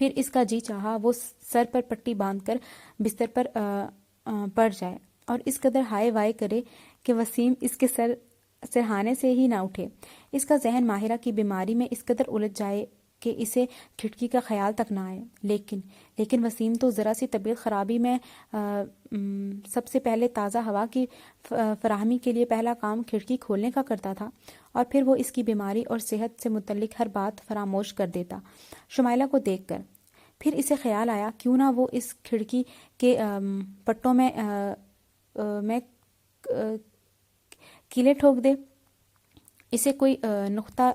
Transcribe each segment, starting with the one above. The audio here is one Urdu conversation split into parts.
پھر اس کا جی چاہا وہ سر پر پٹی باندھ کر بستر پر پڑ جائے اور اس قدر ہائے وائے کرے کہ وسیم اس کے سرہانے سے ہی نہ اٹھے۔ اس کا ذہن ماہرہ کی بیماری میں اس قدر الجھ جائے کہ اسے کھڑکی کا خیال تک نہ آئے۔ لیکن وسیم تو ذرا سی طبیعت خرابی میں سب سے پہلے تازہ ہوا کی فراہمی کے لیے پہلا کام کھڑکی کھولنے کا کرتا تھا، اور پھر وہ اس کی بیماری اور صحت سے متعلق ہر بات فراموش کر دیتا۔ شمائلہ کو دیکھ کر پھر اسے خیال آیا کیوں نہ وہ اس کھڑکی کے پٹوں میں کیلیں ٹھوک دے۔ اسے کوئی نقطہ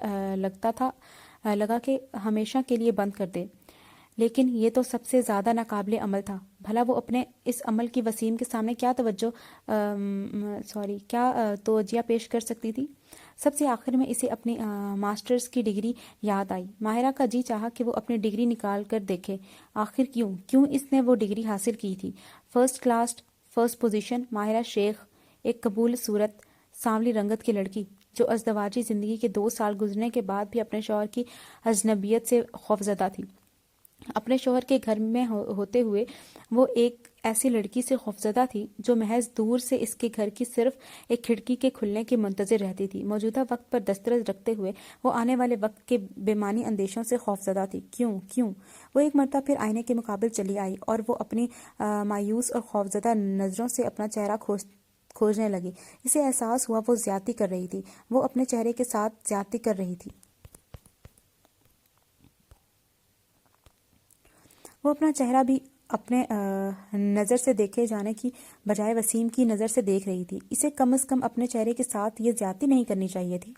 لگا کہ ہمیشہ کے لیے بند کر دے، لیکن یہ تو سب سے زیادہ ناقابل عمل تھا۔ بھلا وہ اپنے اس عمل کی وسیم کے سامنے کیا توجیہ پیش کر سکتی تھی؟ سب سے آخر میں اسے اپنی ماسٹرز کی ڈگری یاد آئی۔ ماہرہ کا جی چاہا کہ وہ اپنی ڈگری نکال کر دیکھے، آخر کیوں اس نے وہ ڈگری حاصل کی تھی۔ First class, first position. Mahira شیخ، ایک قبول صورت سانولی رنگت کی لڑکی جو ازدواجی زندگی کے 2 سال گزرنے کے بعد بھی اپنے شوہر کی اجنبیت سے خوفزدہ تھی۔ اپنے شوہر کے گھر میں ہوتے ہوئے وہ ایک ایسی لڑکی سے خوفزدہ تھی جو محض دور سے اس کے گھر کی صرف ایک کھڑکی کے کھلنے کی منتظر رہتی تھی۔ موجودہ وقت پر دسترس رکھتے ہوئے وہ آنے والے وقت کے بے معنی اندیشوں سے خوفزدہ تھی۔ کیوں وہ ایک مرتبہ پھر آئینے کے مقابل چلی آئی اور وہ اپنی مایوس اور خوفزدہ نظروں سے اپنا چہرہ کھوجنے لگی۔ اسے احساس ہوا وہ زیادتی کر رہی تھی، وہ اپنے چہرے کے ساتھ زیادتی کر رہی تھی۔ وہ اپنا چہرہ بھی اپنے نظر سے دیکھے جانے کی بجائے وسیم کی نظر سے دیکھ رہی تھی۔ اسے کم از کم اپنے چہرے کے ساتھ یہ زیادتی نہیں کرنی چاہیے تھی۔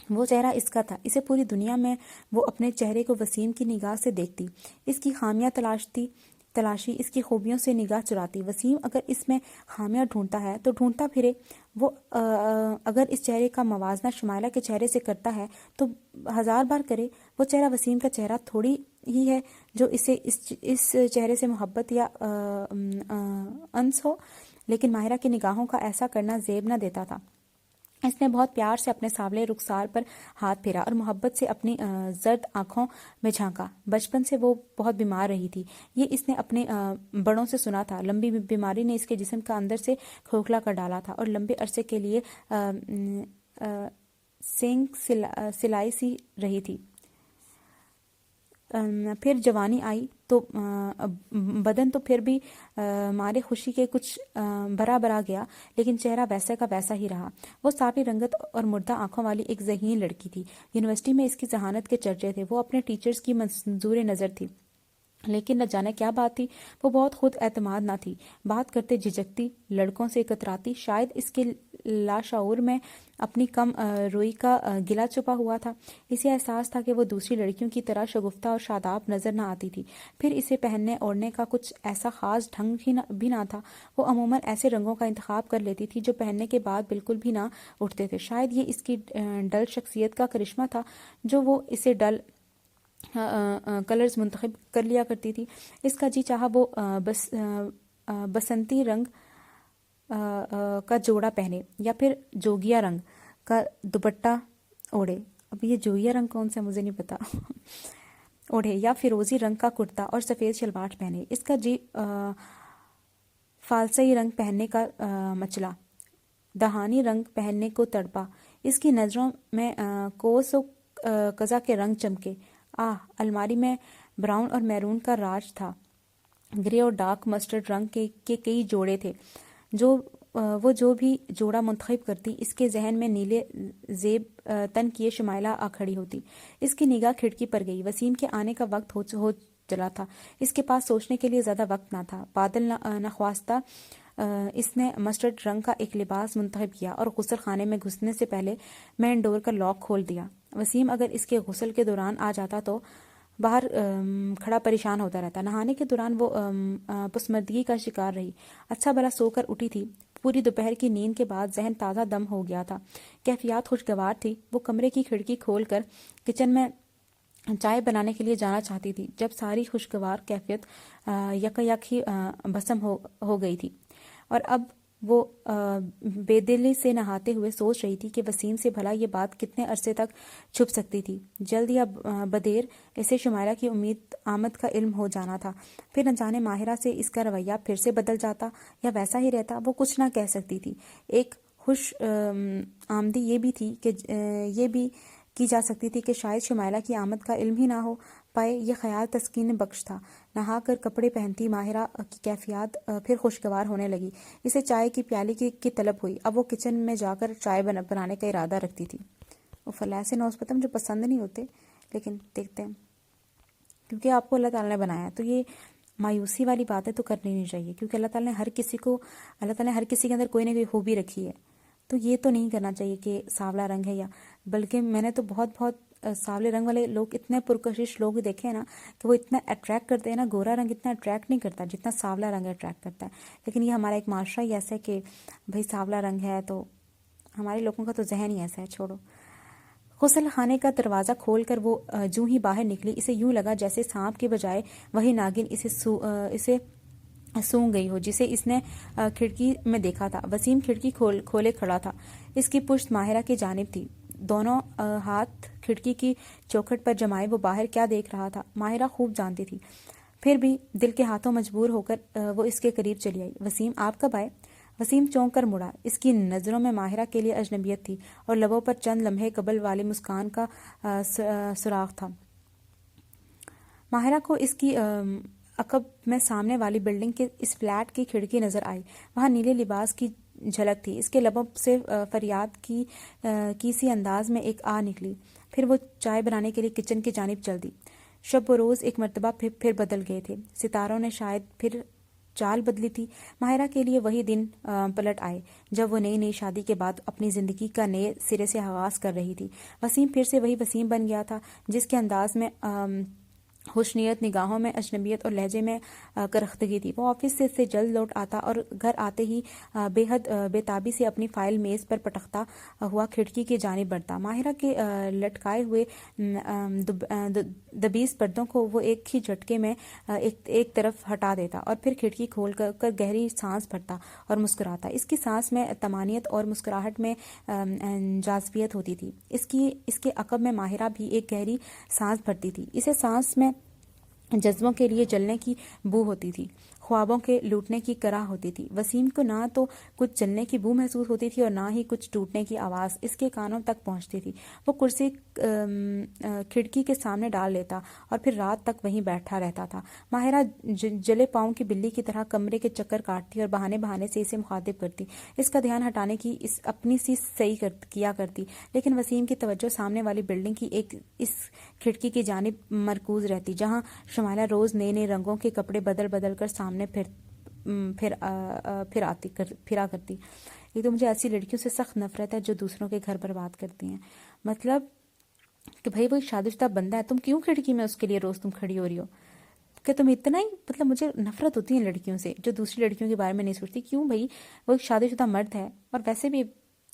وہ چہرہ اس کا تھا، اسے پوری دنیا میں وہ اپنے چہرے کو وسیم کی نگاہ سے دیکھتی، اس کی خامیاں تلاشی، اس کی خوبیوں سے نگاہ چراتی۔ وسیم اگر اس میں خامیاں ڈھونڈتا ہے تو ڈھونڈتا پھرے، وہ اگر اس چہرے کا موازنہ شمائلہ کے چہرے سے کرتا ہے تو 1000 بار کرے۔ وہ چہرہ وسیم کا چہرہ تھوڑی ہی ہے جو اسے اس چہرے سے محبت یا انس ہو، لیکن ماہرہ کی نگاہوں کا ایسا کرنا زیب نہ دیتا تھا۔ اس نے بہت پیار سے اپنے سانولے رخسار پر ہاتھ پھیرا اور محبت سے اپنی زرد آنکھوں میں جھانکا۔ بچپن سے وہ بہت بیمار رہی تھی، یہ اس نے اپنے بڑوں سے سنا تھا۔ لمبی بیماری نے اس کے جسم کا اندر سے کھوکھلا کر ڈالا تھا اور لمبے عرصے کے لیے سینک سلائی سی رہی تھی۔ پھر جوانی آئی تو بدن تو پھر بھی مارے خوشی کے کچھ برا گیا، لیکن چہرہ ویسا کا ویسا ہی رہا۔ وہ سانولی رنگت اور مردہ آنکھوں والی ایک ذہین لڑکی تھی۔ یونیورسٹی میں اس کی ذہانت کے چرچے تھے، وہ اپنے ٹیچرز کی منظور نظر تھی، لیکن نہ جانے کیا بات تھی، وہ بہت خود اعتماد نہ تھی، بات کرتے جھجکتی، لڑکوں سے کتراتی۔ شاید اس کے لاشعور میں اپنی کم روئی کا گلہ چھپا ہوا تھا۔ اسے احساس تھا کہ وہ دوسری لڑکیوں کی طرح شگفتہ اور شاداب نظر نہ آتی تھی۔ پھر اسے پہننے اوڑھنے کا کچھ ایسا خاص ڈھنگ بھی نہ تھا۔ وہ عموماً ایسے رنگوں کا انتخاب کر لیتی تھی جو پہننے کے بعد بالکل بھی نہ اٹھتے تھے۔ شاید یہ اس کی ڈل شخصیت کا کرشمہ تھا جو وہ اسے ڈل کلرز منتخب کر لیا کرتی تھی۔ اس کا جی چاہا وہ بسنتی رنگ کا جوڑا پہنے یا پھر جوگیا رنگ کا دوپٹہ اوڑھے۔ اب یہ جوگیا رنگ کون سا مجھے نہیں پتا اوڑھے، یا فیروزی رنگ کا کرتا اور سفید شلوار پہنے۔ اس کا جی فالسئی رنگ پہننے کا مچلا، دہانی رنگ پہننے کو تڑپا۔ اس کی نظروں میں کوس و قزح کے رنگ چمکے۔ الماری میں براؤن اور میرون کا راج تھا۔ گرے اور ڈارک مسٹرڈ رنگ کے کئی جوڑے تھے، وہ جو بھی جوڑا منتخب کرتی، اس کے ذہن میں نیلے زیب تن کیے شمائلہ آ کھڑی ہوتی۔ اس کی نگاہ کھڑکی پر گئی۔ وسیم کے آنے کا وقت ہو چلا تھا۔ اس کے پاس سوچنے کے لیے زیادہ وقت نہ تھا۔ بادل نخواستہ اس نے مسٹرڈ رنگ کا ایک لباس منتخب کیا اور غسل خانے میں گھسنے سے پہلے مین ڈور کا لاک کھول دیا۔ وسیم اگر اس کے غسل کے دوران آ جاتا تو باہر کھڑا پریشان ہوتا رہتا۔ نہانے کے دوران وہ پسماندگی کا شکار رہی۔ اچھا بھلا سو کر اٹھی تھی۔ پوری دوپہر کی نیند کے بعد ذہن تازہ دم ہو گیا تھا، کیفیات خوشگوار تھی۔ وہ کمرے کی کھڑکی کھول کر کچن میں چائے بنانے کے لیے جانا چاہتی تھی جب ساری خوشگوار کیفیت یک ہی بھسم ہو گئی تھی، اور اب وہ بے دلی سے نہاتے ہوئے سوچ رہی تھی کہ وسیم سے بھلا یہ بات کتنے عرصے تک چھپ سکتی تھی۔ جلد یا بدیر اسے شمائلہ کی امید آمد کا علم ہو جانا تھا۔ پھر نہ جانے ماہرہ سے اس کا رویہ پھر سے بدل جاتا یا ویسا ہی رہتا، وہ کچھ نہ کہہ سکتی تھی۔ ایک خوش آمدی یہ بھی تھی کہ یہ بھی کی جا سکتی تھی کہ شاید شمائلہ کی آمد کا علم ہی نہ ہو پائے۔ یہ خیال تسکین بخش تھا۔ نہا کر کپڑے پہنتی ماہرہ کی کیفیات پھر خوشگوار ہونے لگی۔ اسے چائے کی پیالی کی طلب ہوئی۔ اب وہ کچن میں جا کر چائے بنانے کا ارادہ رکھتی تھی۔ وہ ایسے نوز پتہ مجھے پسند نہیں ہوتے، لیکن دیکھتے ہیں، کیونکہ آپ کو اللہ تعالیٰ نے بنایا تو یہ مایوسی والی باتیں تو کرنی نہیں چاہیے، کیونکہ اللہ تعالیٰ نے ہر کسی کے اندر کوئی نہ کوئی خوبی رکھی ہے۔ تو یہ تو نہیں کرنا چاہیے کہ سانولا رنگ ہے، یا بلکہ میں نے تو بہت سانولے رنگ والے لوگ، اتنے پرکشش لوگ دیکھے ہیں نا کہ وہ اتنا اٹریکٹ کرتے ہیں نا۔ گورا رنگ اتنا اٹریکٹ نہیں کرتا جتنا سانولا رنگ اٹریکٹ کرتا ہے، لیکن یہ ہمارا ایک معاشرہ ہی ایسا ہے کہ بھئی سانولا رنگ ہے، تو ہمارے لوگوں کا تو ذہن ہی ایسا ہے، چھوڑو۔ غسل خانے کا دروازہ کھول کر وہ جوں ہی باہر نکلی، اسے یوں لگا جیسے سانپ کے بجائے وہی ناگن اسے سونگ گئی ہو جسے اس نے کھڑکی میں دیکھا تھا۔ وسیم کھڑکی کھولے کھڑا تھا۔ اس کی پشت ماہرہ کی جانب تھی، دونوں ہاتھ کھڑکی کی چوکھٹ پر جمائے وہ باہر کیا دیکھ رہا تھا ماہرہ خوب جانتی تھی، پھر بھی دل کے ہاتھوں مجبور ہو کر وہ اس کے قریب چلی آئی۔ وسیم آپ کب آئے؟ وسیم چونک کر مڑا۔ اس کی نظروں میں ماہرہ کے لیے اجنبیت تھی اور لبوں پر چند لمحے قبل والی مسکان کا سراغ تھا۔ ماہرہ کو اس کی عقب میں سامنے والی بلڈنگ کے اس فلیٹ کی کھڑکی نظر آئی۔ وہاں نیلے لباس کی جھلک تھی۔ اس کے لبوں سے فریاد کی سی انداز میں ایک آ نکلی۔ پھر وہ چائے بنانے کے لیے کچن کی جانب چل دی۔ شب و روز ایک مرتبہ پھر بدل گئے تھے۔ ستاروں نے شاید پھر چال بدلی تھی۔ ماہرہ کے لیے وہی دن پلٹ آئے جب وہ نئی شادی کے بعد اپنی زندگی کا نئے سرے سے آغاز کر رہی تھی۔ وسیم پھر سے وہی وسیم بن گیا تھا جس کے انداز میں خوشنیت، نگاہوں میں اجنبیت اور لہجے میں کرختگی تھی۔ وہ آفس سے جلد لوٹ آتا اور گھر آتے ہی بے حد بے تابی سے اپنی فائل میز پر پٹکتا ہوا کھڑکی کی جانب بڑھتا۔ ماہرہ کے لٹکائے ہوئے دبیس پردوں کو وہ ایک ہی جھٹکے میں ایک طرف ہٹا دیتا اور پھر کھڑکی کھول کر گہری سانس بھرتا اور مسکراتا۔ اس کی سانس میں طمانینت اور مسکراہٹ میں جاذبیت ہوتی تھی۔ اس کے عقب میں ماہرہ بھی ایک گہری سانس بھرتی تھی۔ اسے سانس میں جذبوں کے لیے جلنے کی بو ہوتی تھی، خوابوں کے لوٹنے کی کراہ ہوتی تھی۔ وسیم کو نہ تو کچھ جلنے کی بو محسوس ہوتی تھی اور نہ ہی کچھ ٹوٹنے کی آواز اس کے کانوں تک پہنچتی تھی۔ وہ کرسی کھڑکی کے سامنے ڈال لیتا اور پھر رات تک وہیں بیٹھا رہتا تھا۔ ماہرہ جلے پاؤں کی بلی کی طرح کمرے کے چکر کاٹتی اور بہانے سے اسے مخاطب کرتی، اس کا دھیان ہٹانے کی اپنی سی صحیح کیا کرتی، لیکن وسیم کی توجہ سامنے والی بلڈنگ کی اس کھڑکی کی جانب مرکوز رہتی جہاں شمائلہ روز نئے رنگوں کے کپڑے بدل کر سامنے پھرا کرتی۔ یہ تو مجھے ایسی لڑکیوں سے سخت نفرت ہے جو دوسروں کے گھر برباد کرتی ہیں۔ مطلب کہ بھائی وہ ایک شادی شدہ بندہ ہے، تم کیوں کھڑکی میں اس کے لیے روز تم کھڑی ہو رہی ہو؟ کہ تم اتنا ہی، مطلب مجھے نفرت ہوتی ہے لڑکیوں سے جو دوسری لڑکیوں کے بارے میں نہیں سوچتی۔ کیوں بھائی؟ وہ ایک شادی شدہ مرد ہے اور ویسے بھی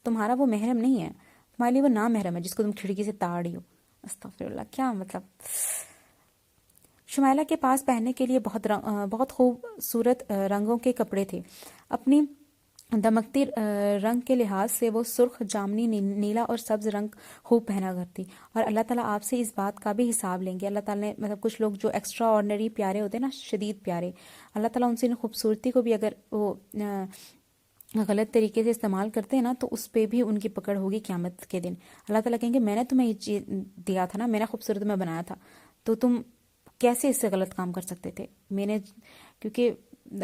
تمہارا وہ محرم نہیں ہے، تمہارے لیے وہ نامحرم ہے جس کو تم کھڑکی سے تاڑ رہی ہو۔ استغفر اللہ، کیا مطلب۔ شمائلہ کے پاس پہننے کے لیے بہت خوبصورت رنگوں کے کپڑے تھے۔ اپنی دمکتی رنگ کے لحاظ سے وہ سرخ، جامنی، نیلا اور سبز رنگ خوب پہنا کرتی، اور اللہ تعالیٰ آپ سے اس بات کا بھی حساب لیں گے۔ اللہ تعالیٰ نے مطلب کچھ لوگ جو ایکسٹرا آرڈنری پیارے ہوتے ہیں نا، شدید پیارے، اللہ تعالیٰ ان سے ان خوبصورتی کو بھی اگر وہ غلط طریقے سے استعمال کرتے ہیں نا تو اس پہ بھی ان کی پکڑ ہوگی قیامت کے دن۔ اللہ تعالیٰ کہیں گے میں نے تمہیں یہ چیز دیا تھا نا، میں نے خوبصورت میں بنایا تھا، تو تم کیسے اس سے غلط کام کر سکتے تھے؟ کیونکہ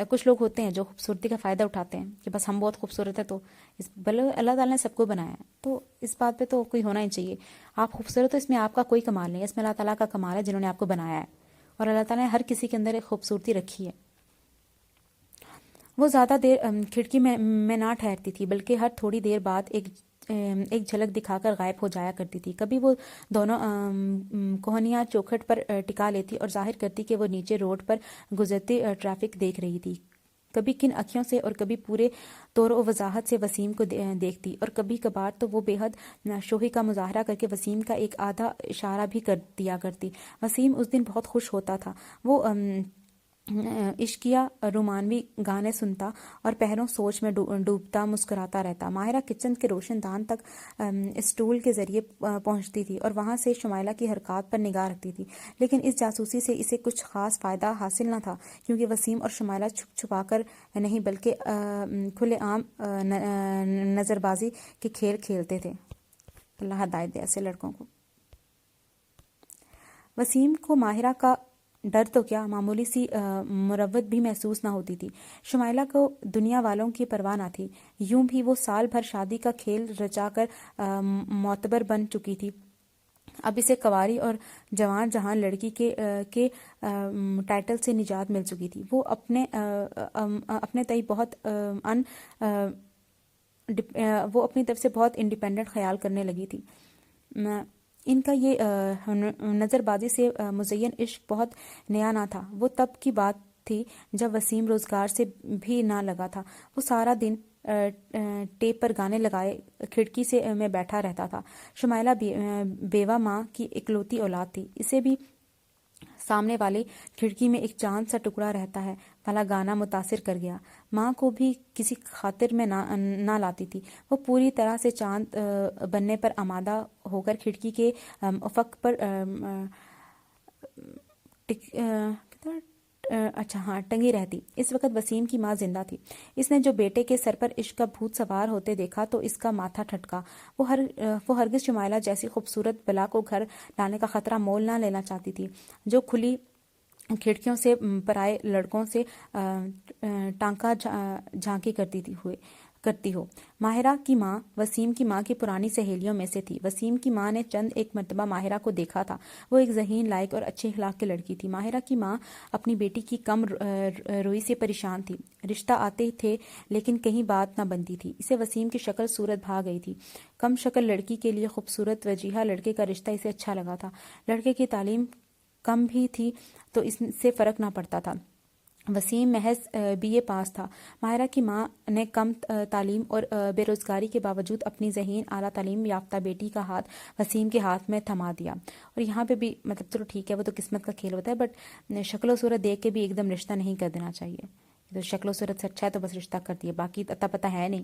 کچھ لوگ ہوتے ہیں جو خوبصورتی کا فائدہ اٹھاتے ہیں کہ بس ہم بہت خوبصورت ہے، تو بھلے اللہ تعالیٰ نے سب کو بنایا ہے، تو اس بات پہ تو کوئی ہونا ہی چاہیے۔ آپ خوبصورت ہو، اس میں آپ کا کوئی کمال نہیں ہے، اس میں اللہ تعالیٰ کا کمال ہے جنہوں نے آپ کو بنایا ہے، اور اللہ تعالیٰ نے ہر کسی کے اندر ایک خوبصورتی رکھی ہے۔ وہ زیادہ دیر کھڑکی میں نہ ٹھہرتی تھی، بلکہ ہر تھوڑی دیر بعد ایک جھلک دکھا کر غائب ہو جایا کرتی تھی۔ کبھی وہ دونوں کوہنیاں چوکھٹ پر ٹکا لیتی اور ظاہر کرتی کہ وہ نیچے روڈ پر گزرتی ٹریفک دیکھ رہی تھی، کبھی کن اکھیوں سے اور کبھی پورے طور و وضاحت سے وسیم کو دیکھتی، اور کبھی کبھار تو وہ بے حد شوخی کا مظاہرہ کر کے وسیم کا ایک آدھا اشارہ بھی کر دیا کرتی۔ وسیم اس دن بہت خوش ہوتا تھا۔ وہ عشقیہ رومانوی گانے سنتا اور پہروں سوچ میں ڈوبتا مسکراتا رہتا۔ ماہرہ کچن کے روشن دان تک اسٹول کے ذریعے پہنچتی تھی اور وہاں سے شمائلہ کی حرکات پر نگاہ رکھتی تھی، لیکن اس جاسوسی سے اسے کچھ خاص فائدہ حاصل نہ تھا، کیونکہ وسیم اور شمائلہ چھپ چھپا کر نہیں بلکہ کھلے عام نظر بازی کے کھیل کھیلتے تھے۔ اللہ ہدایت دے ایسے لڑکوں کو۔ وسیم کو ماہرہ کا ڈر تو کیا، معمولی سی مروت بھی محسوس نہ ہوتی تھی۔ شمائلہ کو دنیا والوں کی پرواہ نہ تھی، یوں بھی وہ سال بھر شادی کا کھیل رچا کر معتبر بن چکی تھی۔ اب اسے کنواری اور جوان جہان لڑکی کے ٹائٹل سے نجات مل چکی تھی۔ وہ اپنے تئیں بہت وہ اپنی طرف سے بہت انڈیپینڈنٹ خیال کرنے لگی تھی۔ ان کا یہ نظر بازی سے مزین عشق بہت نیا نہ تھا۔ وہ تب کی بات تھی جب وسیم روزگار سے بھی نہ لگا تھا۔ وہ سارا دن ٹیپ پر گانے لگائے کھڑکی سے میں بیٹھا رہتا تھا۔ شمائلہ بیوہ ماں کی اکلوتی اولاد تھی، اسے بھی سامنے والی کھڑکی میں ایک چاند سا ٹکڑا رہتا ہے والا گانا متاثر کر گیا۔ ماں کو بھی کسی خاطر میں نہ لاتی تھی۔ وہ پوری طرح سے چاند بننے پر آمادہ ہو کر کھڑکی کے افق پر ٹنگی رہتی۔ اس وقت وسیم کی ماں زندہ تھی۔ اس نے جو بیٹے کے سر پر عشق کا بھوت سوار ہوتے دیکھا تو اس کا ماتھا ٹھٹکا۔ وہ ہرگز شمائلہ جیسی خوبصورت بلا کو گھر لانے کا خطرہ مول نہ لینا چاہتی تھی، جو کھلی کھڑکیوں سے پرائے لڑکوں سے ٹانکا جھانکی کرتی ہو۔ ماہرہ کی ماں وسیم کی ماں کی پرانی سہیلیوں میں سے تھی۔ وسیم کی ماں نے چند ایک مرتبہ ماہرہ کو دیکھا تھا۔ وہ ایک ذہین، لائق اور اچھے اخلاق کی لڑکی تھی۔ ماہرہ کی ماں اپنی بیٹی کی کم روئی سے پریشان تھی۔ رشتہ آتے تھے لیکن کہیں بات نہ بنتی تھی۔ اسے وسیم کی شکل صورت بھا گئی تھی۔ کم شکل لڑکی کے لیے خوبصورت وجیہہ لڑکے کا رشتہ اسے اچھا لگا تھا۔ لڑکے کی تعلیم کم بھی تھی تو اس سے فرق نہ پڑتا تھا۔ وسیم محض BA پاس تھا۔ ماہرہ کی ماں نے کم تعلیم اور بے روزگاری کے باوجود اپنی ذہین اعلیٰ تعلیم یافتہ بیٹی کا ہاتھ وسیم کے ہاتھ میں تھما دیا۔ اور یہاں پہ بھی مطلب چلو ٹھیک ہے، وہ تو قسمت کا کھیل ہوتا ہے، بٹ شکل و صورت دیکھ کے بھی ایک دم رشتہ نہیں کر دینا چاہیے۔ تو شکل و صورت سے اچھا ہے تو بس رشتہ کر دیا، باقی اتا پتہ ہے نہیں۔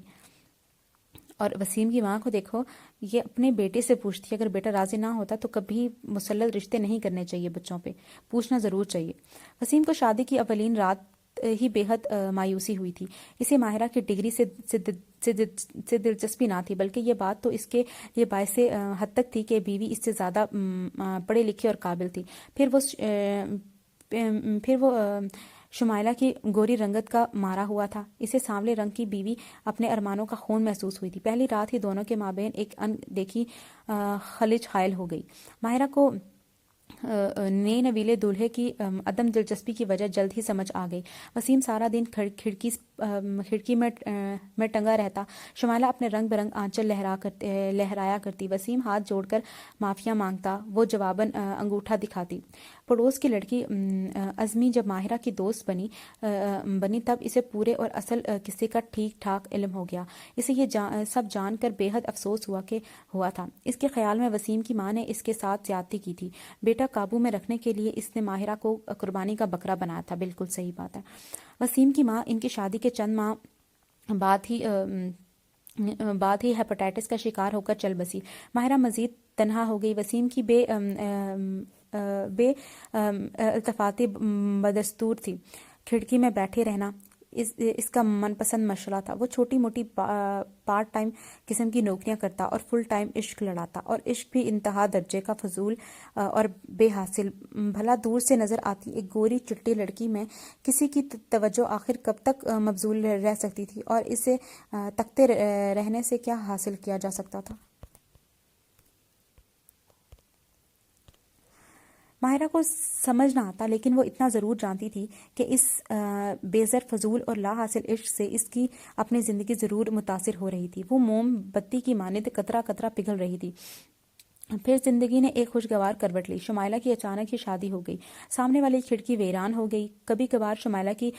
اور وسیم کی ماں کو دیکھو، یہ اپنے بیٹے سے پوچھتی ہے، اگر بیٹا راضی نہ ہوتا تو کبھی مسلط رشتے نہیں کرنے چاہیے بچوں پہ، پوچھنا ضرور چاہیے۔ وسیم کو شادی کی اولین رات ہی بے حد مایوسی ہوئی تھی۔ اسے ماہرہ کی ڈگری سے دلچسپی نہ تھی، بلکہ یہ بات تو اس کے لیے باعث حد تک تھی کہ بیوی اس سے زیادہ پڑھے لکھے اور قابل تھی۔ پھر وہ شمائلہ کی گوری رنگت کا مارا ہوا تھا۔ اسے سانولے رنگ کی بیوی اپنے ارمانوں کا خون محسوس ہوئی تھی۔ پہلی رات ہی دونوں کے مابین ایک ان دیکھی خلج حائل ہو گئی۔ ماہرہ کو نئے نویلے دولہے کی عدم دلچسپی کی وجہ جلد ہی سمجھ آ گئی۔ وسیم سارا دن کھڑکی میں ٹنگا رہتا۔ شمائلہ اپنے رنگ برنگ آنچل لہرایا کرتی۔ وسیم ہاتھ جوڑ کر معافیاں مانگتا، وہ جواباً انگوٹھا دکھاتی۔ پڑوس کی لڑکی عزمی جب ماہرہ کی دوست بنی تب اسے پورے اور اصل قصے کا ٹھیک ٹھاک علم ہو گیا۔ اسے یہ سب جان کر بے حد افسوس ہوا تھا۔ اس کے خیال میں وسیم کی ماں نے اس کے ساتھ زیادتی کی تھی۔ بیٹا قابو میں رکھنے کے لیے اس نے ماہرہ کو قربانی کا بکرا بنایا تھا۔ بالکل صحیح بات ہے۔ وسیم کی ماں ان کی شادی کے چند ماہ بعد ہی ہیپاٹائٹس کا شکار ہو کر چل بسی۔ ماہرہ مزید تنہا ہو گئی۔ وسیم کی بے التفاتی بدستور تھی۔ کھڑکی میں بیٹھے رہنا اس کا من پسند مشغلہ تھا۔ وہ چھوٹی موٹی پارٹ ٹائم قسم کی نوکریاں کرتا اور فل ٹائم عشق لڑاتا، اور عشق بھی انتہا درجے کا فضول اور بے حاصل۔ بھلا دور سے نظر آتی ایک گوری چٹی لڑکی میں کسی کی توجہ آخر کب تک مبذول رہ سکتی تھی، اور اسے تکتے رہنے سے کیا حاصل کیا جا سکتا تھا؟ ماہرہ کو سمجھ نہ آتا، لیکن وہ اتنا ضرور جانتی تھی کہ اس بے زر فضول اور لا حاصل عشق سے اس کی اپنی زندگی ضرور متاثر ہو رہی تھی۔ وہ موم بتی کی مانند قطرہ قطرہ پگھل رہی تھی۔ پھر زندگی نے ایک خوشگوار کروٹ لی۔ شمائلہ کی اچانک ہی شادی ہو گئی۔ سامنے والی کھڑکی ویران ہو گئی۔ کبھی کبھار شمائلہ کی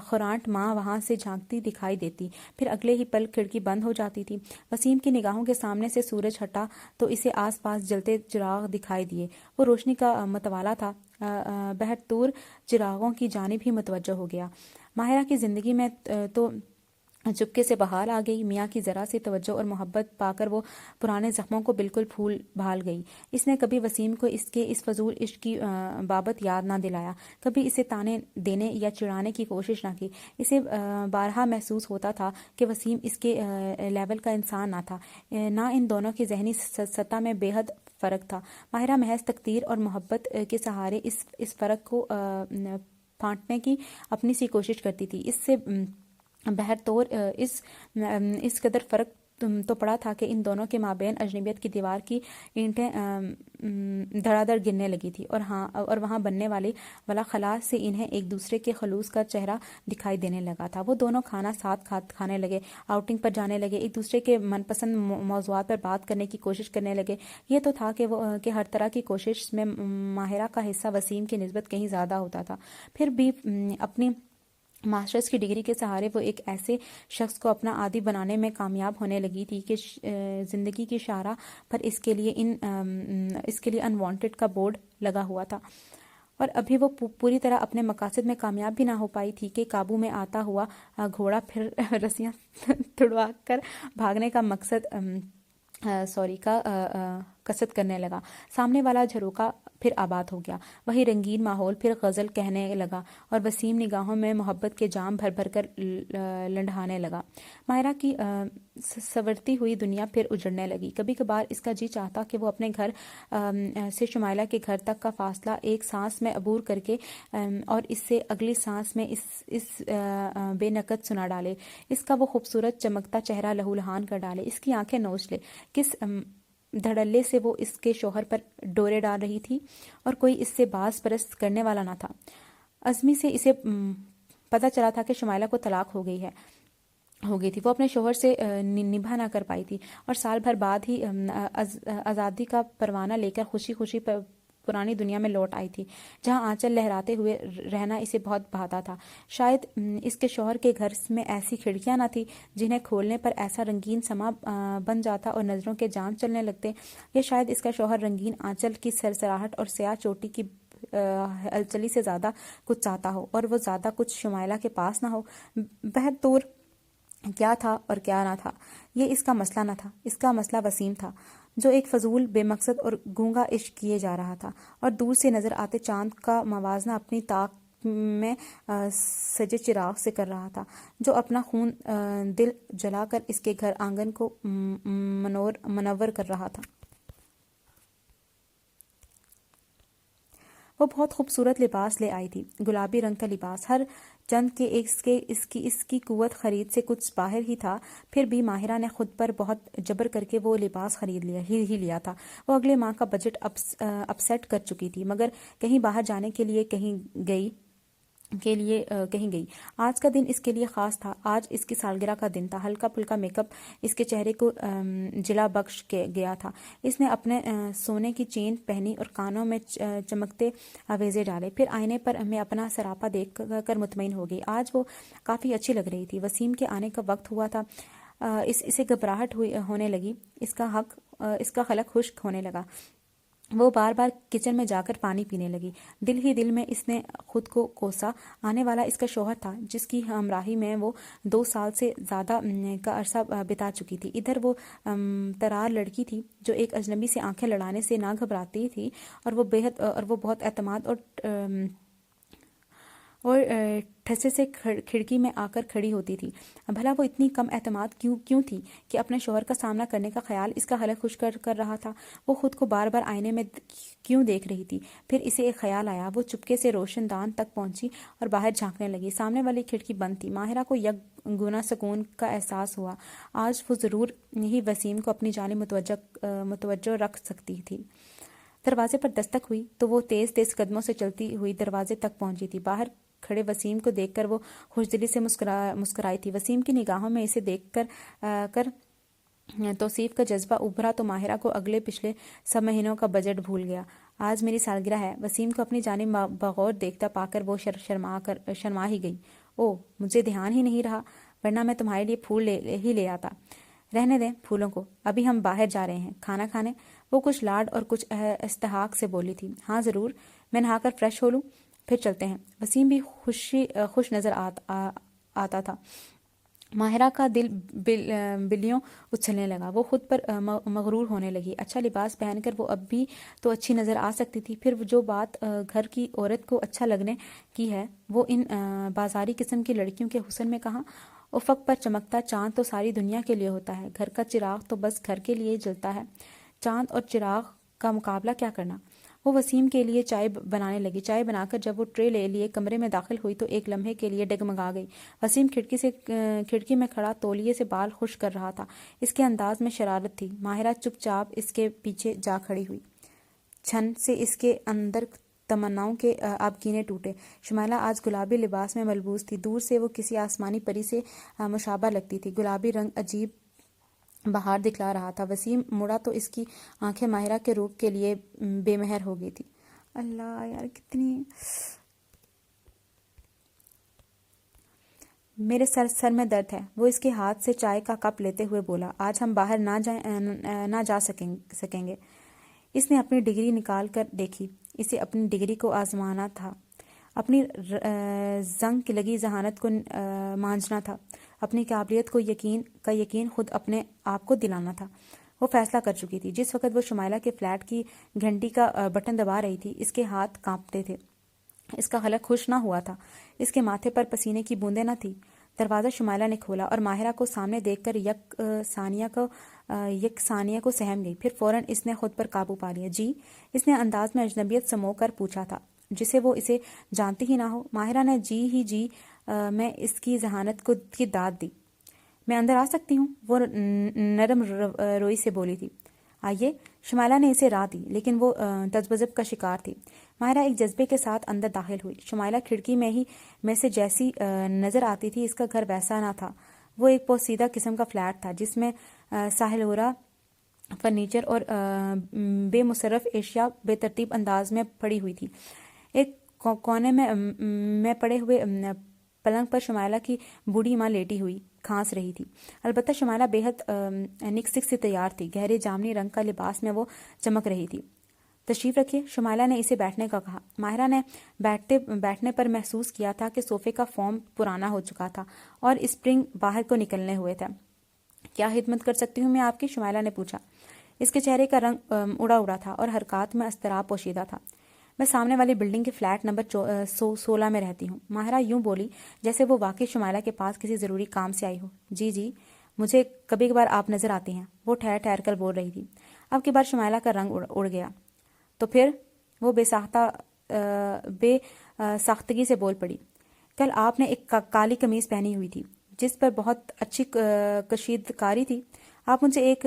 خورانٹ ماں وہاں سے جھانکتی دکھائی دیتی، پھر اگلے ہی پل کھڑکی بند ہو جاتی تھی۔ وسیم کی نگاہوں کے سامنے سے سورج ہٹا تو اسے آس پاس جلتے چراغ دکھائی دیے۔ وہ روشنی کا متوالا تھا۔ بہتور چراغوں کی جانب ہی متوجہ ہو گیا۔ ماہرہ کی زندگی میں تو چپکے سے بحال آ گئی۔ میاں کی ذرا سی توجہ اور محبت پا کر وہ پرانے زخموں کو بالکل پھول بھال گئی۔ اس نے کبھی وسیم کو اس کے اس فضول عشق کی بابت یاد نہ دلایا، کبھی اسے تانے دینے یا چڑھانے کی کوشش نہ کی۔ اسے بارہا محسوس ہوتا تھا کہ وسیم اس کے لیول کا انسان نہ تھا، نہ ان دونوں کی ذہنی سطح میں بے حد فرق تھا۔ ماہرہ محض تقدیر اور محبت کے سہارے اس فرق کو پھانٹنے کی اپنی سی کوشش کرتی تھی۔ اس سے بہرطور اس قدر فرق تو پڑا تھا کہ ان دونوں کے مابین اجنبیت کی دیوار کی اینٹیں دھڑا دھڑ گرنے لگی تھی، اور وہاں بننے والا خلا سے انہیں ایک دوسرے کے خلوص کا چہرہ دکھائی دینے لگا تھا۔ وہ دونوں کھانا ساتھ کھانے لگے، آؤٹنگ پر جانے لگے، ایک دوسرے کے من پسند موضوعات پر بات کرنے کی کوشش کرنے لگے۔ یہ تو تھا کہ ہر طرح کی کوشش میں ماہرہ کا حصہ وسیم کی نسبت کہیں زیادہ ہوتا تھا۔ پھر بھی اپنی ماسٹرز کی ڈگری کے سہارے وہ ایک ایسے شخص کو اپنا عادی بنانے میں کامیاب ہونے لگی تھی کہ زندگی کی شاہراہ پر اس کے لیے انوانٹڈ کا بورڈ لگا ہوا تھا، اور ابھی وہ پوری طرح اپنے مقاصد میں کامیاب بھی نہ ہو پائی تھی کہ قابو میں آتا ہوا گھوڑا پھر رسیاں تڑوا کر بھاگنے کا قصد کرنے لگا۔ سامنے والا جھروکا پھر آباد ہو گیا، وہی رنگین ماحول پھر غزل کہنے لگا، اور وسیم نگاہوں میں محبت کے جام بھر بھر کر لنڈھانے لگا۔ ماہرہ کی سنورتی ہوئی دنیا پھر اجڑنے لگی۔ کبھی کبھار اس کا جی چاہتا کہ وہ اپنے گھر سے شمائلہ کے گھر تک کا فاصلہ ایک سانس میں عبور کر کے اور اس سے اگلی سانس میں اس بے نقد سنا ڈالے، اس کا وہ خوبصورت چمکتا چہرہ لہو لہان کر ڈالے، اس کی آنکھیں نوچ لے۔ کس دھڑلے سے وہ اس کے شوہر پر ڈورے ڈال رہی تھی، اور کوئی اس سے باز پرست کرنے والا نہ تھا۔ عزمی سے اسے پتہ چلا تھا کہ شمائلہ کو طلاق ہو گئی تھی، وہ اپنے شوہر سے نبھا نہ کر پائی تھی، اور سال بھر بعد ہی آزادی کا پروانہ لے کر خوشی خوشی پرانی دنیا میں لوٹ آئی تھی، جہاں آنچل لہراتے ہوئے رہنا اسے بہت بھاتا تھا۔ شاید اس کے شوہر کے گھر میں ایسی کھڑکیاں نہ تھی جنہیں کھولنے پر ایسا رنگین سما بن جاتا اور نظروں کے جام چلنے لگتے، یا شاید اس کا شوہر رنگین آنچل کی سرسراہٹ اور سیاہ چوٹی کی ہلچلی سے زیادہ کچھ چاہتا ہو، اور وہ زیادہ کچھ شمائلہ کے پاس نہ ہو۔ بہرطور کیا تھا اور کیا نہ تھا، یہ اس کا مسئلہ نہ تھا، اس کا مسئلہ وسیم تھا، جو ایک فضول، بے مقصد اور گونگا عشق کیے جا رہا تھا، اور دور سے نظر آتے چاند کا موازنہ اپنی طاق میں سجے چراغ سے کر رہا تھا، جو اپنا خون دل جلا کر اس کے گھر آنگن کو منور کر رہا تھا۔ وہ بہت خوبصورت لباس لے آئی تھی، گلابی رنگ کا لباس، ہر چند کے اس کی قوت خرید سے کچھ باہر ہی تھا۔ پھر بھی ماہرہ نے خود پر بہت جبر کر کے وہ لباس خرید لیا تھا۔ وہ اگلے ماہ کا بجٹ اپسیٹ کر چکی تھی، مگر کہیں باہر جانے کے لیے کہیں گئی۔ آج کا دن اس کے لیے خاص تھا، آج اس کی سالگرہ کا دن تھا۔ ہلکا پھلکا میک اپ اس کے چہرے کو جلا بخش گیا تھا۔ اس نے اپنے سونے کی چین پہنی اور کانوں میں چمکتے آویزے ڈالے، پھر آئینے پر میں اپنا سراپا دیکھ کر مطمئن ہو گئی۔ آج وہ کافی اچھی لگ رہی تھی۔ وسیم کے آنے کا وقت ہوا تھا، اسے گھبراہٹ ہونے لگی، اس کا حلق خشک ہونے لگا۔ وہ بار بار کچن میں جا کر پانی پینے لگی۔ دل ہی دل میں اس نے خود کو کوسا، آنے والا اس کا شوہر تھا، جس کی ہمراہی میں وہ 2 سال سے زیادہ کا عرصہ بتا چکی تھی۔ ادھر وہ ترار لڑکی تھی جو ایک اجنبی سے آنکھیں لڑانے سے نہ گھبراتی تھی، اور وہ بہت اعتماد اور ٹھسے سے کھڑکی میں آ کر کھڑی ہوتی تھی۔ بھلا وہ اتنی کم اعتماد کیوں تھی کہ اپنے شوہر کا سامنا کرنے کا خیال اس کا حلق خشک کر رہا تھا؟ وہ خود کو بار بار آئینے میں کیوں دیکھ رہی تھی؟ پھر اسے ایک خیال آیا، وہ چپکے سے روشن دان تک پہنچی اور باہر جھانکنے لگی۔ سامنے والی کھڑکی بند تھی۔ ماہرہ کو یک گنا سکون کا احساس ہوا، آج وہ ضرور ہی وسیم کو اپنی جانب متوجہ رکھ سکتی تھی۔ دروازے پر دستک ہوئی تو وہ تیز تیز قدموں سے چلتی ہوئی دروازے تک پہنچی تھی۔ باہر کھڑے وسیم کو دیکھ کر وہ خوشدلی سے مسکرائی تھی۔ وسیم کی نگاہوں میں اسے دیکھ کر توصیف کا جذبہ ابھرا تو ماہرہ کو اگلے پچھلے سب مہینوں کا بجٹ بھول گیا۔ آج میری سالگرہ ہے۔ وسیم کو اپنی جانب بغور دیکھتا پا کر وہ شرما ہی گئی۔ اوہ، مجھے دھیان ہی نہیں رہا، ورنہ میں تمہارے لیے پھول لے آتا۔ رہنے دیں پھولوں کو، ابھی ہم باہر جا رہے ہیں کھانا کھانے۔ وہ کچھ لاڈ اور کچھ استحقاق سے بولی تھی۔ ہاں ضرور، میں نہا کر فریش ہو لوں، پھر چلتے ہیں۔ وسیم بھی خوش نظر آتا تھا۔ ماہرہ کا دل بلیوں اچھلنے لگا، وہ خود پر مغرور ہونے لگی۔ اچھا لباس پہن کر وہ اب بھی تو اچھی نظر آ سکتی تھی، پھر جو بات گھر کی عورت کو اچھا لگنے کی ہے وہ ان بازاری قسم کی لڑکیوں کے حسن میں کہاں؟ افق پر چمکتا چاند تو ساری دنیا کے لیے ہوتا ہے، گھر کا چراغ تو بس گھر کے لیے جلتا ہے، چاند اور چراغ کا مقابلہ کیا کرنا؟ وہ وسیم کے لیے چائے بنانے لگی۔ چائے بنا کر جب وہ ٹرے لے لیے کمرے میں داخل ہوئی تو ایک لمحے کے لیے ڈگمگا گئی۔ وسیم کھڑکی میں کھڑا تولیے سے بال خشک کر رہا تھا، اس کے انداز میں شرارت تھی۔ ماہرہ چپ چاپ اس کے پیچھے جا کھڑی ہوئی، چھن سے اس کے اندر تمناؤں کے آبگینے ٹوٹے۔ شمائلہ آج گلابی لباس میں ملبوس تھی، دور سے وہ کسی آسمانی پری سے مشابہ لگتی تھی، گلابی رنگ عجیب بہار دکھلا رہا تھا۔ وسیم مڑا تو اس کی آنکھیں ماہرہ کے روپ کے لیے بے مہر ہو گئی تھی۔ اللہ یار کتنی، میرے سر میں درد ہے، وہ اس کے ہاتھ سے چائے کا کپ لیتے ہوئے بولا۔ آج ہم باہر نہ جا سکیں گے۔ اس نے اپنی ڈگری نکال کر دیکھی، اسے اپنی ڈگری کو آزمانا تھا، اپنی زنگ لگی ذہانت کو مانجنا تھا، اپنی قابلیت کو یقین خود اپنے آپ کو دلانا تھا۔ وہ فیصلہ کر چکی تھی۔ جس وقت وہ شمائلہ کے فلیٹ کی گھنٹی کا بٹن دبا رہی تھی، اس کے ہاتھ کانپتے تھے، اس کا حلق خوش نہ ہوا تھا، اس کے ماتھے پر پسینے کی بوندیں نہ تھی۔ دروازہ شمائلہ نے کھولا اور ماہرہ کو سامنے دیکھ کر یک ثانیہ کو سہم گئی، پھر فوراً اس نے خود پر قابو پا لیا۔ جی، اس نے انداز میں اجنبیت سمو کر پوچھا تھا، جسے وہ اسے جانتی ہی نہ ہو۔ ماہرہ نے جی میں اس کی ذہانت کی داد دی۔ میں اندر آ سکتی ہوں؟ وہ نرم روئی سے بولی تھی۔ آئیے۔ شمائلہ نے اسے راہ دی، لیکن وہ تذبذب کا شکار تھی۔ ماہرہ ایک جذبے کے ساتھ اندر داخل ہوئی۔ شمائلہ کھڑکی میں سے جیسی نظر آتی تھی، اس کا گھر ویسا نہ تھا۔ وہ ایک پوسیدہ قسم کا فلیٹ تھا، جس میں ساحلورہ فرنیچر اور بے مصرف اشیاء بے ترتیب انداز میں پڑی ہوئی تھی۔ ایک کونے میں پڑے ہوئے پلنگ پر شمائلہ کی بوڑھی ماں لیٹی ہوئی کھانس رہی تھی۔ البتہ شمائلہ بے حد نکسک سے تیار تھی، گہرے جامنی رنگ کا لباس میں وہ چمک رہی تھی۔ تشریف رکھیے، شمائلہ نے اسے بیٹھنے کا کہا۔ ماہرہ نے بیٹھنے پر محسوس کیا تھا کہ صوفے کا فوم پرانا ہو چکا تھا اور اسپرنگ باہر کو نکلنے ہوئے تھے۔ کیا خدمت کر سکتی ہوں میں آپ کی؟ شمائلہ نے پوچھا۔ اس کے چہرے کا رنگ اڑا تھا اور حرکات میں اضطراب پوشیدہ تھا۔ میں سامنے والی بلڈنگ کے فلیٹ نمبر 16 میں رہتی ہوں۔ ماہرہ یوں بولی جیسے وہ واقعی شمائلہ کے پاس کسی ضروری کام سے آئی ہو۔ جی، مجھے کبھی کبھار آپ نظر آتی ہیں، وہ ٹھہر کر بول رہی تھی۔ اب کی بار شمائلہ کا رنگ اڑ گیا۔ تو پھر؟ وہ بے ساختگی سے بول پڑی۔ کل آپ نے ایک کالی قمیض پہنی ہوئی تھی جس پر بہت اچھی کشیدکاری تھی۔ آپ مجھے ایک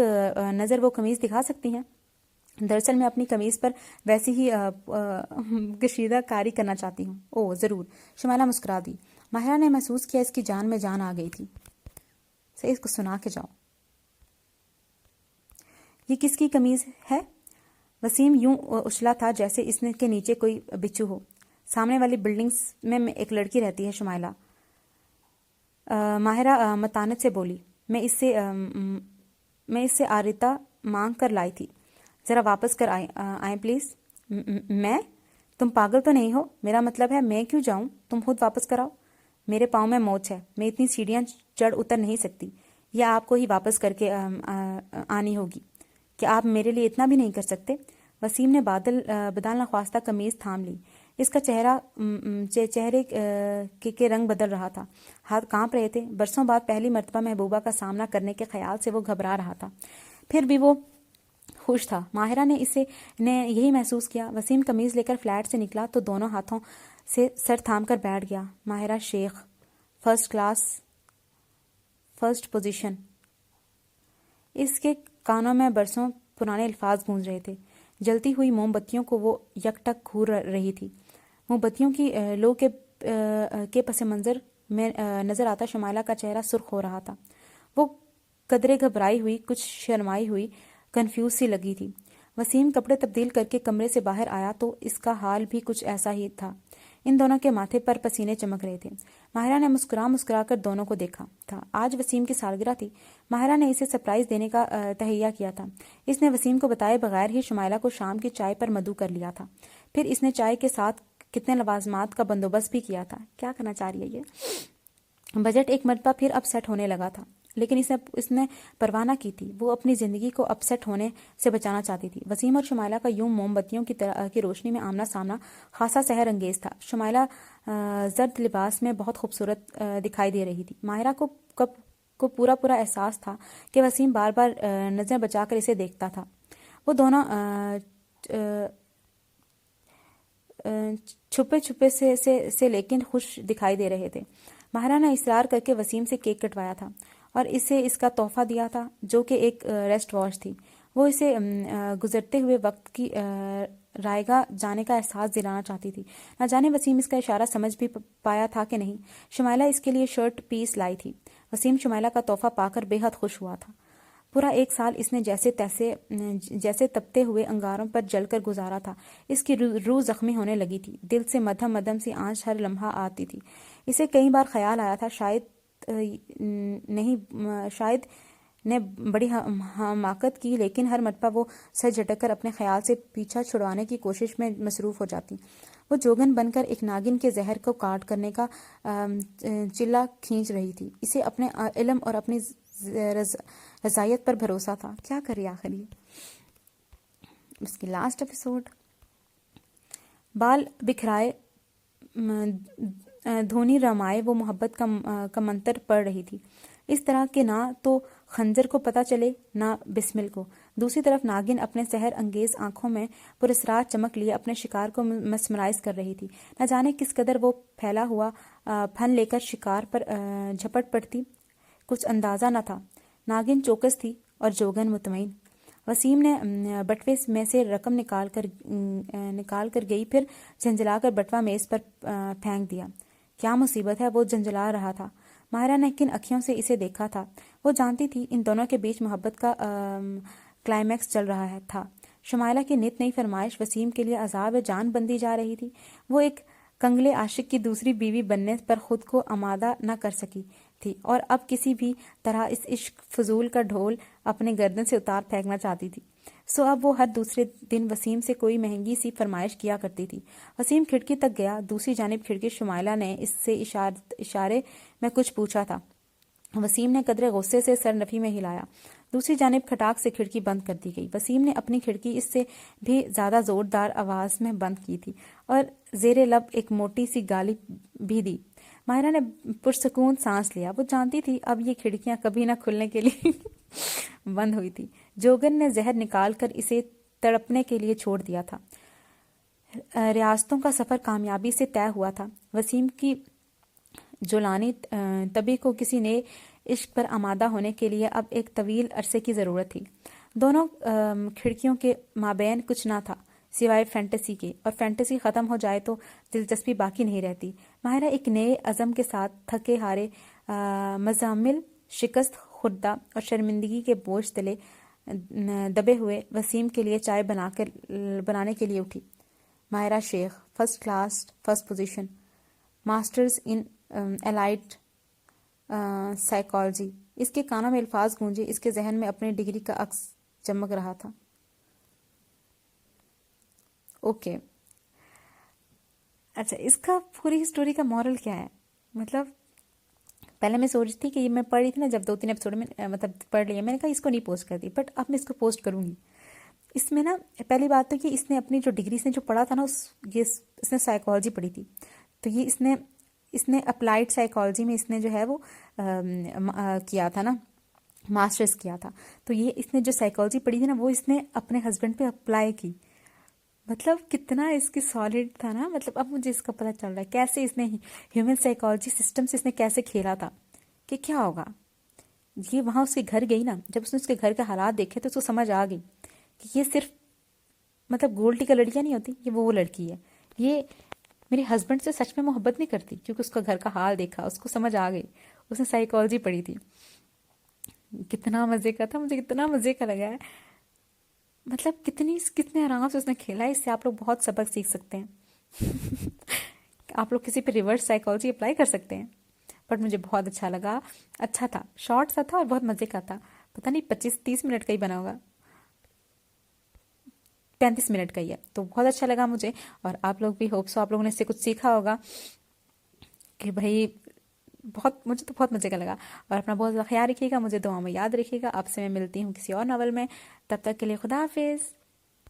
نظر وہ قمیض دکھا سکتی ہیں؟ دراصل میں اپنی قمیض پر ویسی ہی کشیدہ کاری کرنا چاہتی ہوں۔ اوہ ضرور، شمائلہ مسکرا دی۔ ماہرہ نے محسوس کیا اس کی جان میں جان آ گئی تھی۔ سے اس کو سنا کے جاؤ۔ یہ کس کی قمیض ہے؟ وسیم یوں اچھلا تھا جیسے اس کے نیچے کوئی بچھو ہو۔ سامنے والی بلڈنگز میں ایک لڑکی رہتی ہے شمائلہ، ماہرہ متانت سے بولی۔ میں اس سے آریتا مانگ کر لائی تھی، ذرا واپس کر آئیں پلیز۔ میں؟ تم پاگل تو نہیں ہو؟ میرا مطلب ہے میں کیوں جاؤں، تم خود واپس کراؤ۔ میرے پاؤں میں موچ ہے، میں اتنی سیڑھیاں چڑھ اتر نہیں سکتی، یا آپ کو ہی واپس کر کے آنی ہوگی۔ کیا آپ میرے لیے اتنا بھی نہیں کر سکتے؟ وسیم نے بدال نخواستہ قمیض تھام لی۔ اس کا چہرے کے رنگ بدل رہا تھا، ہاتھ کانپ رہے تھے۔ برسوں بعد پہلی مرتبہ محبوبہ کا سامنا کرنے کے خیال سے وہ گھبرا رہا تھا، پھر بھی وہ خوش تھا۔ ماہرہ نے یہی محسوس کیا۔ وسیم قمیض لے کر فلیٹ سے نکلا تو دونوں ہاتھوں سے سر تھام کر بیٹھ گیا۔ Mahira Sheikh, first class, first position. اس کے کانوں میں برسوں پرانے الفاظ گونج رہے تھے۔ جلتی ہوئی موم بتیوں کو وہ یک ٹک گھور رہی تھی۔ موم بتیوں کی لو کے پس منظر میں نظر آتا شمائلہ کا چہرہ سرخ ہو رہا تھا۔ وہ قدرے گھبرائی ہوئی، کچھ شرمائی ہوئی، کنفیوز سی لگی تھی۔ وسیم کپڑے تبدیل کر کے کمرے سے باہر آیا تو اس کا حال بھی کچھ ایسا ہی تھا۔ ان دونوں کے ماتھے پر پسینے چمک رہے تھے۔ ماہرہ نے مسکرا کر دونوں کو دیکھا تھا۔ آج وسیم کی سالگرہ تھی۔ ماہرہ نے اسے سرپرائز دینے کا تہیہ کیا تھا۔ اس نے وسیم کو بتائے بغیر ہی شمائلہ کو شام کی چائے پر مدعو کر لیا تھا۔ پھر اس نے چائے کے ساتھ کتنے لوازمات کا بندوبست بھی کیا تھا. کیا کرنا چاہ رہی ہے یہ؟ بجٹ ایک مرتبہ پھر اپ سیٹ ہونے لگا تھا، لیکن اس نے پرواہ نہ کی تھی. وہ اپنی زندگی کو اپ سیٹ ہونے سے بچانا چاہتی تھی. وسیم اور شمائلہ کا یوں موم بتیوں کی روشنی میں آمنا سامنا خاصا سحر انگیز تھا. شمائلہ زرد لباس میں بہت خوبصورت دکھائی دے رہی تھی. ماہرہ کو پورا احساس تھا کہ وسیم بار بار نظر بچا کر اسے دیکھتا تھا. وہ دونوں چھپے سے لیکن خوش دکھائی دے رہے تھے. ماہرہ نے اصرار کر کے وسیم سے کیک کٹوایا تھا اور اسے اس کا تحفہ دیا تھا جو کہ ایک ریسٹ واچ تھی. وہ اسے گزرتے ہوئے وقت کی رائگاں جانے کا احساس دلانا چاہتی تھی. نہ جانے وسیم اس کا اشارہ سمجھ بھی پایا تھا کہ نہیں. شمائلہ اس کے لیے شرٹ پیس لائی تھی. وسیم شمائلہ کا تحفہ پا کر بے حد خوش ہوا تھا. پورا 1 سال اس نے جیسے تپتے ہوئے انگاروں پر جل کر گزارا تھا. اس کی روح زخمی ہونے لگی تھی. دل سے مدھم سی آنچ ہر لمحہ آتی تھی. اسے کئی بار خیال آیا تھا شاید نے بڑی حماقت کی، لیکن ہر مرتبہ وہ سر جھٹک کر اپنے خیال سے پیچھا چھڑوانے کی کوشش میں مصروف ہو جاتی. وہ جوگن بن کر ایک ناگن کے زہر کو کاٹ کرنے کا چلا کھینچ رہی تھی. اسے اپنے علم اور اپنی رضائیت پر بھروسہ تھا. کیا کرے آخر یہ؟ اس کی لاسٹ ایپیسوڈ. بال بکھرائے دھونی رمائے وہ محبت کا منتر پڑھ رہی تھی، اس طرح کہ نہ تو خنجر کو پتہ چلے نہ بسمل کو. دوسری طرف ناگن اپنے سحر انگیز آنکھوں میں پراسرار چمک لیے اپنے شکار کو مسمرائز کر رہی تھی. نہ جانے کس قدر وہ پھیلا ہوا پھن لے کر شکار پر جھپٹ پڑتی، کچھ اندازہ نہ تھا. ناگن چوکس تھی اور جوگن مطمئن. وسیم نے بٹوے میں سے رقم نکال کر گئی، پھر جھنجھلا کر بٹوا میز پر پھینک دیا. کیا مصیبت ہے، وہ جھنجھلا رہا تھا. ماہرہ نے کن اکھیوں سے اسے دیکھا تھا. وہ جانتی تھی ان دونوں کے بیچ محبت کا کلائمیکس چل رہا تھا. شمائلہ کی نت نئی فرمائش وسیم کے لیے عذاب جان بندی جا رہی تھی. وہ ایک کنگلے عاشق کی دوسری بیوی بننے پر خود کو آمادہ نہ کر سکی تھی اور اب کسی بھی طرح اس عشق فضول کا ڈھول اپنے گردن سے اتار پھینکنا چاہتی تھی. سو اب وہ ہر دوسرے دن وسیم سے کوئی مہنگی سی فرمائش کیا کرتی تھی. وسیم کھڑکی تک گیا. دوسری جانب کھڑکی شمائلہ نے اس سے اشارے میں کچھ پوچھا تھا. وسیم نے قدرے غصے سے سر نفی میں ہلایا. دوسری جانب کھٹاک سے کھڑکی بند کر دی گئی. وسیم نے اپنی کھڑکی اس سے بھی زیادہ زوردار آواز میں بند کی تھی اور زیر لب ایک موٹی سی گالی بھی دی. ماہرہ نے پرسکون سانس لیا. وہ جانتی تھی اب یہ کھڑکیاں کبھی نہ کھلنے کے لیے بند ہوئی تھی. جوگن نے زہر نکال کر اسے تڑپنے کے لیے چھوڑ دیا تھا. ریاستوں کا سفر کامیابی سے طے ہوا تھا. وسیم کی جولانی طبی کو کسی نئے عشق پر آمادہ ہونے کے لیے اب ایک طویل عرصے کی ضرورت تھی. دونوں کھڑکیوں کے مابین کچھ نہ تھا سوائے فینٹیسی کے، اور فینٹیسی ختم ہو جائے تو دلچسپی باقی نہیں رہتی. ماہرہ ایک نئے عزم کے ساتھ تھکے ہارے مزامل، شکست خوردہ اور شرمندگی کے بوجھ تلے دبے ہوئے وسیم کے لیے چائے بنانے کے لیے اٹھی. Mahira Sheikh, first class, first position, masters in allied psychology. اس کے کانوں میں الفاظ گونجے. اس کے ذہن میں اپنی ڈگری کا عکس چمک رہا تھا. اوکے اچھا، اس کا پوری اسٹوری کا مورل کیا ہے؟ مطلب پہلے میں سوچ تھی کہ یہ میں پڑھ رہی تھی نا، جب 2-3 ایپیسوڈ میں مطلب پڑھ لیا، میں نے کہا اس کو نہیں پوسٹ کرتی، بٹ اب میں اس کو پوسٹ کروں گی. اس میں نا پہلی بات تو کہ اس نے اپنی جو ڈگری اس نے جو پڑھا تھا نا، اس نے سائیکالوجی پڑھی تھی. تو یہ اس نے اپلائڈ سائیکالوجی میں اس نے جو ہے وہ کیا تھا نا، ماسٹرز کیا تھا. تو یہ اس نے جو سائیکالوجی پڑھی تھی نا، وہ اس نے اپنے ہسبینڈ پہ اپلائی کی. مطلب کتنا اس کی سالڈ تھا نا. مطلب اب مجھے اس کا پتہ چل رہا ہے کیسے اس نے ہیومن سائیکالوجی سسٹم سے اس نے کیسے کھیلا تھا کہ کیا ہوگا. یہ وہاں اس کے گھر گئی نا، جب اس نے اس کے گھر کے حالات دیکھے تو اس کو سمجھ آ گئی کہ یہ صرف مطلب گولڈی کا لڑکیاں نہیں ہوتی، یہ وہ لڑکی ہے. یہ میرے ہسبینڈ سے سچ میں محبت نہیں کرتی، کیونکہ اس کا گھر کا حال دیکھا، اس کو سمجھ آ گئی. اس نے سائیکالوجی پڑھی تھی. کتنا مزے کا تھا، مجھے کتنا مزے کا لگا ہے. مطلب کتنے آرام سے اس نے کھیلا ہے. اس سے آپ لوگ بہت سبق سیکھ سکتے ہیں. آپ لوگ کسی پہ ریورس سائیکالوجی اپلائی کر سکتے ہیں. بٹ مجھے بہت اچھا لگا. اچھا تھا، شارٹ سا تھا اور بہت مزے کا تھا. پتہ نہیں 25-30 منٹ کا ہی بنا ہوگا. 35 منٹ کا ہی ہے. تو بہت اچھا لگا مجھے, اور آپ لوگ بھی ہوپ سو آپ لوگوں نے اس سے کچھ سیکھا ہوگا کہ بھائی مجھے تو بہت مزے کا لگا. اور اپنا بہت زیادہ خیال رکھیے گا, مجھے دعاؤں میں یاد رکھیے گا. آپ سے میں ملتی ہوں کسی اور ناول میں. تب تک کے لیے خدا حافظ.